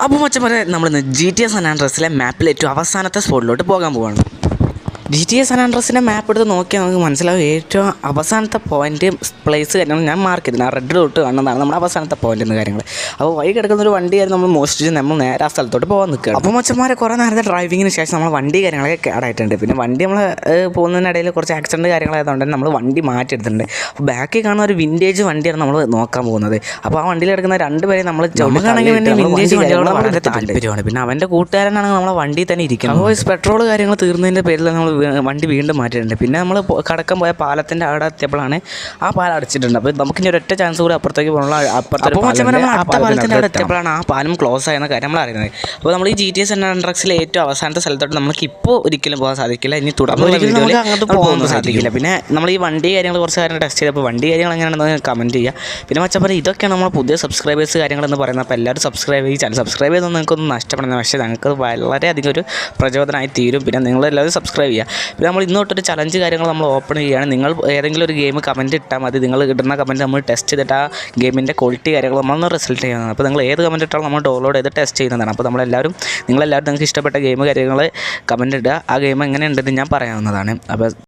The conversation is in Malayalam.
അപ്പോൾ മച്ചന്മാരെ നമ്മളിന്ന് GTA San Andreasലെ മാപ്പിൽ ഏറ്റവും അവസാനത്തെ സ്പോട്ടിലോട്ട് പോകാൻ പോവാണ്. GTA San Andreasൻ്റെ മാപ്പ് എടുത്ത് നോക്കിയാൽ നമുക്ക് മനസ്സിലാവും ഏറ്റവും അവസാനത്തെ പോയിൻ്റ് പ്ലേസ് കാര്യങ്ങൾ ഞാൻ മാർക്ക് ചെയ്തിട്ടുണ്ട്. ആ റെഡ് തൊട്ട് കാണുന്നതാണ് നമ്മുടെ അവസാനത്തെ പോയിൻ്റ് എന്ന കാര്യങ്ങൾ. അപ്പോൾ വഴി കിടക്കുന്നൊരു വണ്ടിയായിരുന്നു നമ്മൾ മോഷ്ടിച്ച് നമ്മൾ നേരെ ആ സ്ഥലത്തോട്ട് പോകാൻ നിൽക്കുകയാണ്. അപ്പോൾ മച്ചന്മാരെ കുറേ നേരത്തെ ഡ്രൈവിങ്ങിന് ശേഷം നമ്മൾ വണ്ടി കാര്യങ്ങളൊക്കെ കേടായിട്ടുണ്ട്. പിന്നെ വണ്ടി നമ്മൾ പോകുന്നതിനിടയിൽ കുറച്ച് ആക്സിഡൻറ്റ് കാര്യങ്ങളായതുകൊണ്ട് നമ്മൾ വണ്ടി മാറ്റിയെടുത്തിട്ടുണ്ട്. അപ്പോൾ ബാക്കിൽ കാണുന്ന ഒരു വിൻറ്റേജ് വണ്ടിയാണ് നമ്മൾ നോക്കാൻ പോകുന്നത്. അപ്പോൾ ആ വണ്ടിയിൽ കിടക്കുന്ന രണ്ടുപേരെ നമ്മൾ വിൻറ്റേജ് വണ്ടികളോട് വളരെ താല്പര്യമാണ്. പിന്നെ അവൻ്റെ കൂട്ടുകാരനാണെങ്കിൽ നമ്മളെ വണ്ടിയിൽ തന്നെ ഇരിക്കുന്നത്. അപ്പോൾ പെട്രോൾ കാര്യങ്ങൾ തീർന്നതിൻ്റെ പേരിൽ നമ്മൾ വണ്ടി വീണ്ടും മാറ്റിയിട്ടുണ്ട്. പിന്നെ നമ്മൾ കടക്കാൻ പോയ പാലത്തിൻ്റെ അവിടെ എത്തിയപ്പോഴാണ് ആ പാലം അടച്ചിട്ടുണ്ട്. അപ്പോൾ നമുക്കിനി ഒരൊറ്റ ചാൻസ് കൂടി അപ്പുറത്തേക്ക് പോകാനുള്ള പാലത്തിൻ്റെ അവിടെ എത്തിയപ്പോഴാണ് ആ പാലം ക്ലോസ് ആയെന്ന കാര്യം നമ്മൾ അറിയുന്നത്. അപ്പോൾ നമ്മൾ ഈ GTA San Andreasലെ ഏറ്റവും അവസാനത്തെ സ്ഥലത്തോട്ട് നമുക്ക് ഇപ്പോൾ ഒരിക്കലും പോകാൻ സാധിക്കില്ല. ഇനി തുടർന്ന് അങ്ങോട്ട് പോകാൻ സാധിക്കില്ല. പിന്നെ നമ്മൾ ഈ വണ്ടി കാര്യങ്ങൾ കുറച്ച് കാര്യം ടെസ്റ്റ് ചെയ്തപ്പോൾ വണ്ടി കാര്യങ്ങൾ എങ്ങനെയാണെന്ന് കമൻറ്റ് ചെയ്യുക. പിന്നെ മച്ചന്മാരെ ഇതൊക്കെയാണ് നമ്മൾ പുതിയ സബ്സ്ക്രൈബേഴ്സ് കാര്യങ്ങളെന്ന് പറയുന്നത്. അപ്പോൾ എല്ലാവരും സബ്സ്ക്രൈബ് ചെയ്യുക. ചാനൽ സബ്സ്ക്രൈബ് ചെയ്തൊന്നും നിങ്ങൾക്കൊന്നും നഷ്ടപ്പെടുന്നത്, പക്ഷേ ഞങ്ങൾക്ക് വളരെയധികം ഒരു പ്രചോദനമായി തീരും. പിന്നെ നിങ്ങളെല്ലാവരും സബ്സ്ക്രൈബ് ചെയ്യുക. പിന്നെ നമ്മൾ ഇന്നോട്ടൊരു ചലഞ്ച് കാര്യങ്ങൾ നമ്മൾ ഓപ്പൺ ചെയ്യുകയാണ്. നിങ്ങൾ ഏതെങ്കിലും ഒരു ഗെയിം കമൻറ്റ് ഇട്ടാൽ മതി. നിങ്ങൾ ഇടുന്ന കമൻറ്റ് നമ്മൾ ടെസ്റ്റ് ചെയ്തിട്ട് ആ ഗെയിമിൻ്റെ ക്വാളിറ്റി കാര്യങ്ങൾ നമ്മളൊന്ന് റിസൾട്ട് ചെയ്യുന്നതാണ്. അപ്പോൾ നിങ്ങൾ ഏത് കമൻറ്റ് ഇട്ടാലും നമ്മൾ ഡൗൺലോഡ് ചെയ്ത് ടെസ്റ്റ് ചെയ്യുന്നതാണ്. അപ്പോൾ നിങ്ങളെല്ലാവരും നിങ്ങൾക്ക് ഇഷ്ടപ്പെട്ട ഗെയിം കാര്യങ്ങൾ കമൻറ്റ് ഇടുക. ആ ഗെയിം എങ്ങനെയുണ്ടെന്ന് ഞാൻ പറയാവുന്നതാണ്. അപ്പോൾ